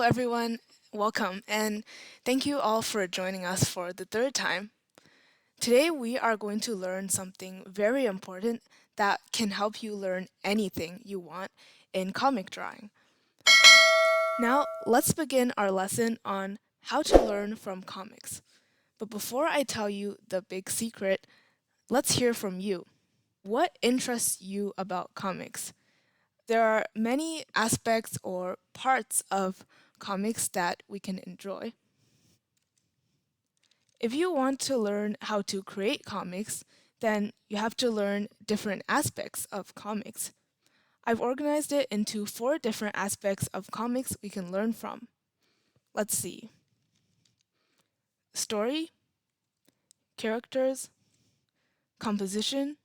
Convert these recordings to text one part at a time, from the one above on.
everyone. Welcome, and thank you all for joining us for the third time. Today, we are going to learn something very important that can help you learn anything you want in comic drawing. Now, let's begin our lesson on how to learn from comics. But before I tell you the big secret, let's hear from you. What interests you about comics? There are many aspects or parts of comics that we can enjoy. If you want to learn how to create comics, then you have to learn different aspects of comics. I've organized it into four different aspects of comics we can learn from. Let's see: story, characters, composition,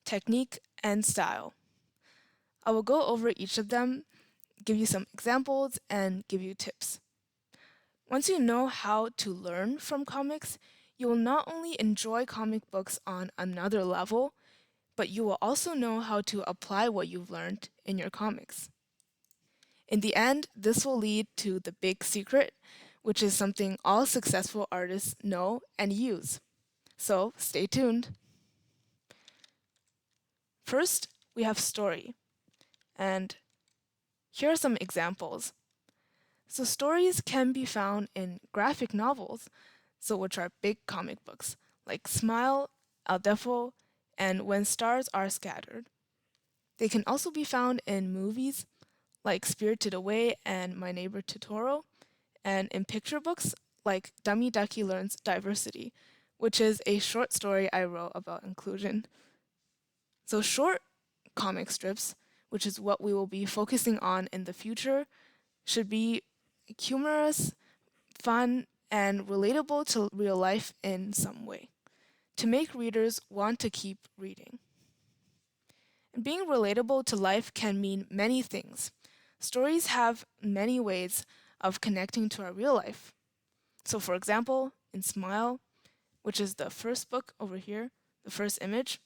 technique, and style. I will go over each of them, give you some examples, and give you tips. Once you know how to learn from comics, you will not only enjoy comic books on another level, but you will also know how to apply what you've learned in your comics. In the end, this will lead to the big secret, which is something all successful artists know and use. So stay tuned. First, we have story. And here are some examples. So stories can be found in graphic novels, so which are big comic books, like Smile, El Deafo, and When Stars Are Scattered. They can also be found in movies like Spirited Away and My Neighbor Totoro, and in picture books like Dummy Ducky Learns Diversity, which is a short story I wrote about inclusion. So short comic strips, which is what we will be focusing on in the future, should be humorous, fun, and relatable to real life in some way, to make readers want to keep reading. And being relatable to life can mean many things. Stories have many ways of connecting to our real life. So, for example, in Smile, which is the first book over here, the first image,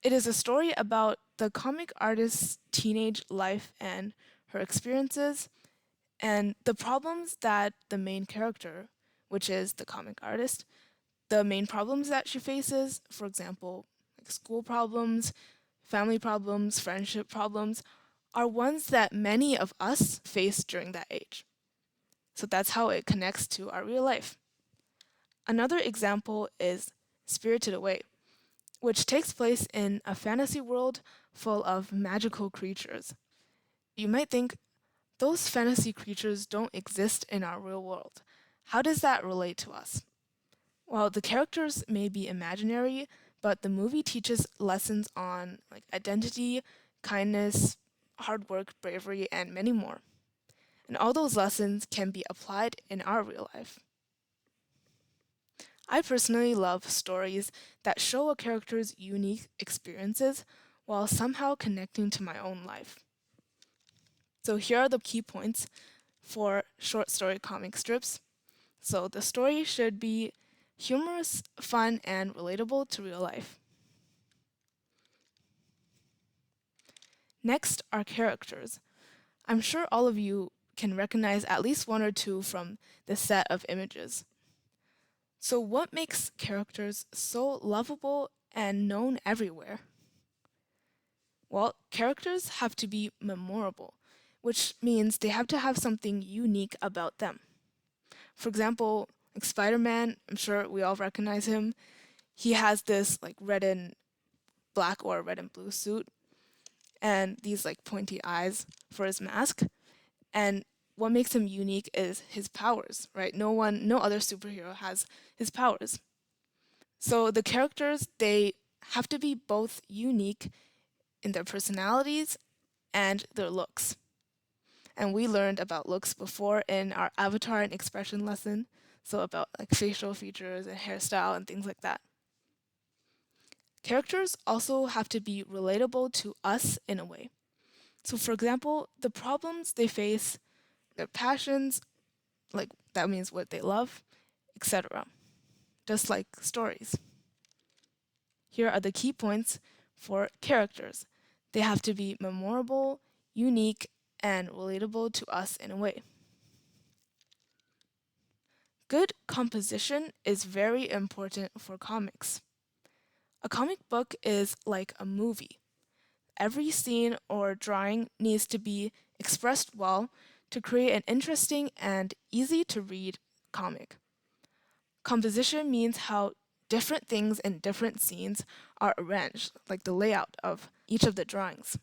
it is a story about the comic artist's teenage life and her experiences and the problems that the main character, which is the comic artist, the main problems that she faces, for example, like school problems, family problems, friendship problems, are ones that many of us face during that age. So that's how it connects to our real life. Another example is Spirited Away, which takes place in a fantasy world full of magical creatures. You might think, those fantasy creatures don't exist in our real world. How does that relate to us? Well, the characters may be imaginary, but the movie teaches lessons on like identity, kindness, hard work, bravery, and many more. And all those lessons can be applied in our real life. I personally love stories that show a character's unique experiences while somehow connecting to my own life. So here are the key points for short story comic strips. So the story should be humorous, fun, and relatable to real life. Next are characters. I'm sure all of you can recognize at least one or two from the set of images. So what makes characters so lovable and known everywhere? Well, characters have to be memorable, which means they have to have something unique about them. For example, like Spider-Man, I'm sure we all recognize him. He has this like red and black or red and blue suit and these like pointy eyes for his mask. And what makes him unique is his powers, right? No other superhero has his powers. So the characters, they have to be both unique in their personalities and their looks. And we learned about looks before in our avatar and expression lesson, so about like facial features and hairstyle and things like that. Characters also have to be relatable to us in a way. So, for example, the problems they face, their passions, like that means what they love, etc. Just like stories. Here are the key points for characters. They have to be memorable, unique, and relatable to us in a way. Good composition is very important for comics. A comic book is like a movie. Every scene or drawing needs to be expressed well to create an interesting and easy to read comic. Composition means how different things in different scenes are arranged, like the layout of each of the drawings.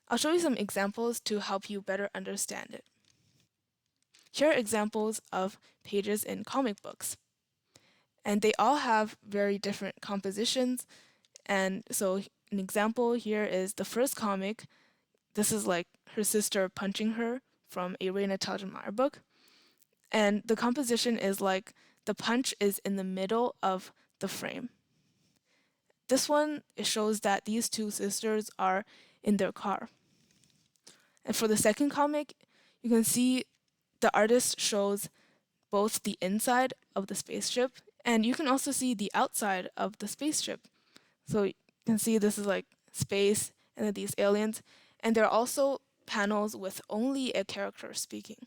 I'll show you some examples to help you better understand it. Here are examples of pages in comic books, and they all have very different compositions. And so, an example here is the first comic. This is like her sister punching her from a Raina Telgemeier book. And the composition is like the punch is in the middle of the frame. This one, it shows that these two sisters are in their car. And for the second comic, you can see the artist shows both the inside of the spaceship and you can also see the outside of the spaceship. So you can see this is like space and then these aliens. And there are also panels with only a character speaking.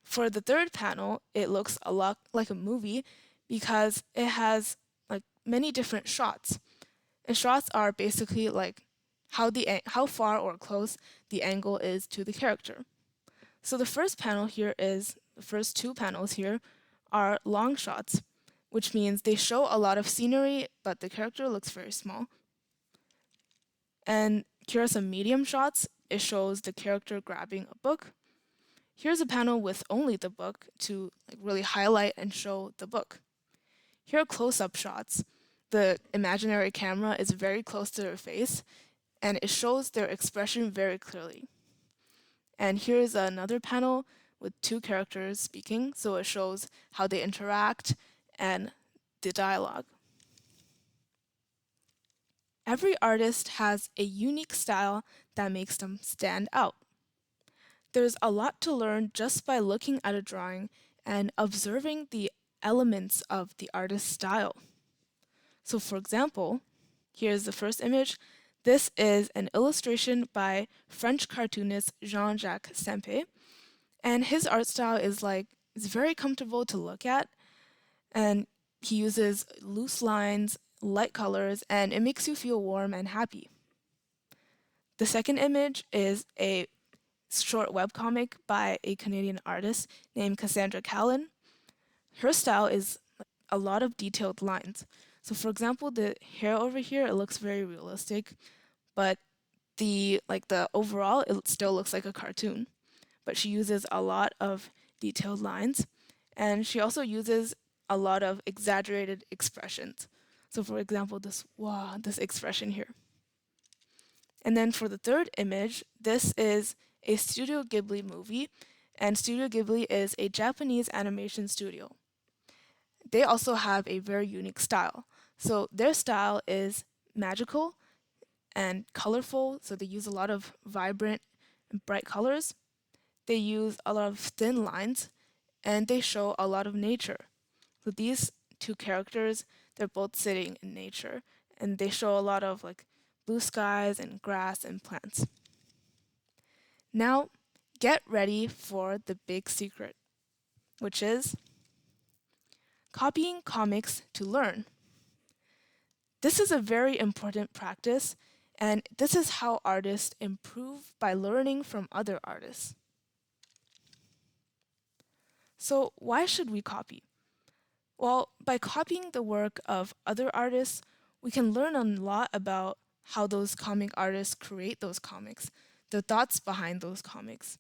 For the third panel, it looks a lot like a movie because it has like many different shots. And shots are basically like how far or close the angle is to the character. So the first two panels here are long shots, which means they show a lot of scenery, but the character looks very small. And here are some medium shots. It shows the character grabbing a book. Here's a panel with only the book to like really highlight and show the book. Here are close-up shots. The imaginary camera is very close to their face, and it shows their expression very clearly. And here's another panel with two characters speaking, so it shows how they interact and the dialogue. Every artist has a unique style that makes them stand out. There's a lot to learn just by looking at a drawing and observing the elements of the artist's style. So for example, here's the first image. This is an illustration by French cartoonist Jean-Jacques Sempé, and his art style is it's very comfortable to look at, and he uses loose lines, light colors, and it makes you feel warm and happy. The second image is a short webcomic by a Canadian artist named Cassandra Callan. Her style is a lot of detailed lines. So for example, the hair over here, it looks very realistic, but the overall, it still looks like a cartoon. But she uses a lot of detailed lines, and she also uses a lot of exaggerated expressions. So for example, this expression here. And then for the third image, this is a Studio Ghibli movie, and Studio Ghibli is a Japanese animation studio. They also have a very unique style. So their style is magical and colorful, so they use a lot of vibrant and bright colors. They use a lot of thin lines, and they show a lot of nature. So these two characters, they're both sitting in nature, and they show a lot of blue skies and grass and plants. Now, get ready for the big secret, which is copying comics to learn. This is a very important practice, and this is how artists improve by learning from other artists. So, why should we copy? Well, by copying the work of other artists, we can learn a lot about how those comic artists create those comics, the thoughts behind those comics.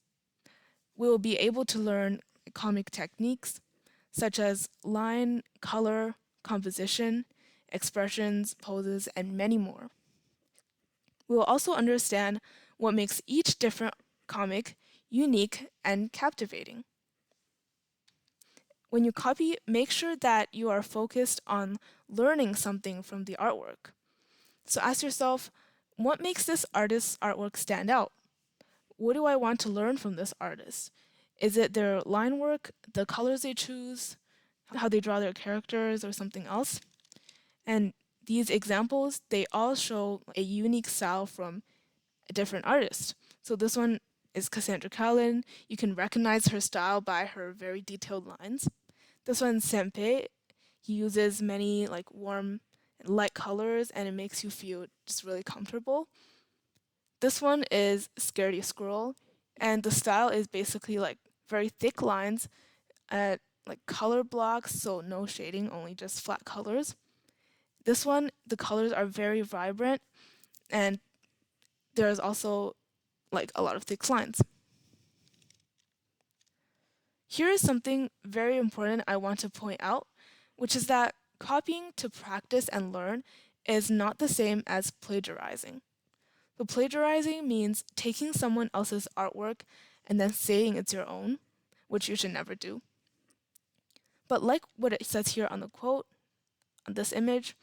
We will be able to learn comic techniques such as line, color, composition, expressions, poses, and many more. We will also understand what makes each different comic unique and captivating. When you copy, make sure that you are focused on learning something from the artwork. So ask yourself, what makes this artist's artwork stand out? What do I want to learn from this artist? Is it their line work, the colors they choose, how they draw their characters, or something else? And these examples, they all show a unique style from a different artist. So this one is Cassandra Callan. You can recognize her style by her very detailed lines. This one, Senpei, he uses many like warm and light colors and it makes you feel just really comfortable. This one is Scaredy Squirrel, and the style is basically like very thick lines at like color blocks, so no shading, only just flat colors. This one, the colors are very vibrant and there's also like a lot of thick lines. Here is something very important I want to point out, which is that copying to practice and learn is not the same as plagiarizing. So plagiarizing means taking someone else's artwork and then saying it's your own, which you should never do. But like what it says here on the quote, on this image,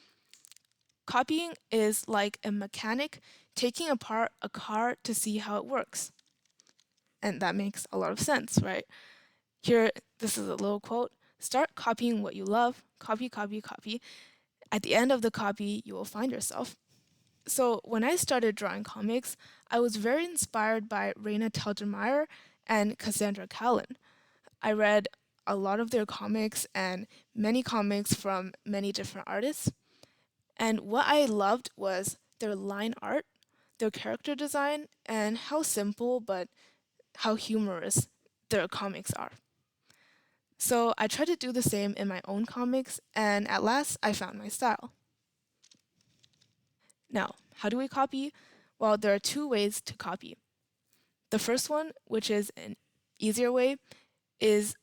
copying is like a mechanic taking apart a car to see how it works. And that makes a lot of sense, right? Here, this is a little quote. Start copying what you love. Copy, copy, copy. At the end of the copy, you will find yourself. So when I started drawing comics, I was very inspired by Raina Telgemeier and Cassandra Callan. I read a lot of their comics and many comics from many different artists. And what I loved was their line art, their character design, and how simple but how humorous their comics are. So I tried to do the same in my own comics, and at last I found my style. Now, how do we copy? Well, there are two ways to copy. The first one, which is an easier way, is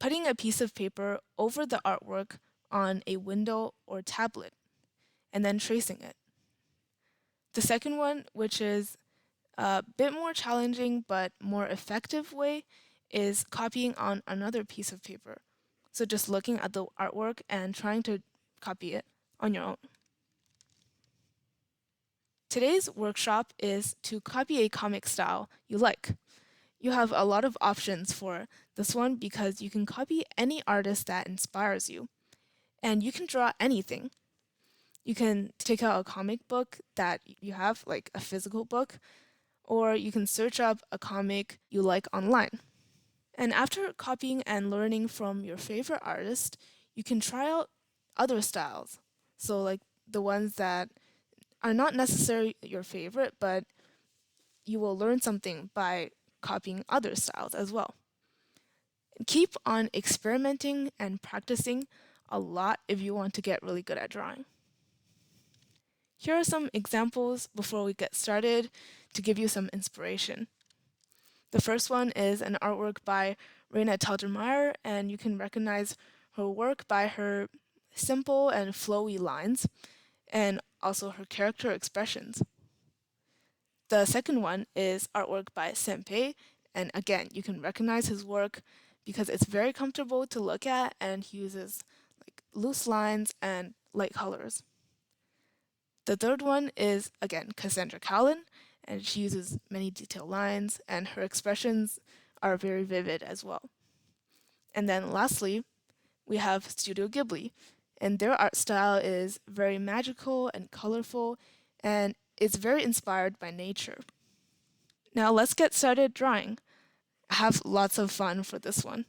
putting a piece of paper over the artwork on a window or tablet and then tracing it. The second one, which is a bit more challenging but more effective way, is copying on another piece of paper. So just looking at the artwork and trying to copy it on your own. Today's workshop is to copy a comic style you like. You have a lot of options for this one because you can copy any artist that inspires you. And you can draw anything. You can take out a comic book that you have, like a physical book, or you can search up a comic you like online. And after copying and learning from your favorite artist, you can try out other styles. So, like the ones that are not necessarily your favorite, but you will learn something by copying other styles as well. Keep on experimenting and practicing a lot if you want to get really good at drawing. Here are some examples before we get started to give you some inspiration. The first one is an artwork by Raina Telgemeier, and you can recognize her work by her simple and flowy lines and also her character expressions. The second one is artwork by Senpei, and again, you can recognize his work because it's very comfortable to look at and he uses like loose lines and light colors. The third one is again Cassandra Callan, and she uses many detailed lines and her expressions are very vivid as well. And then lastly, we have Studio Ghibli, and their art style is very magical and colorful and it's very inspired by nature. Now let's get started drawing. Have lots of fun for this one.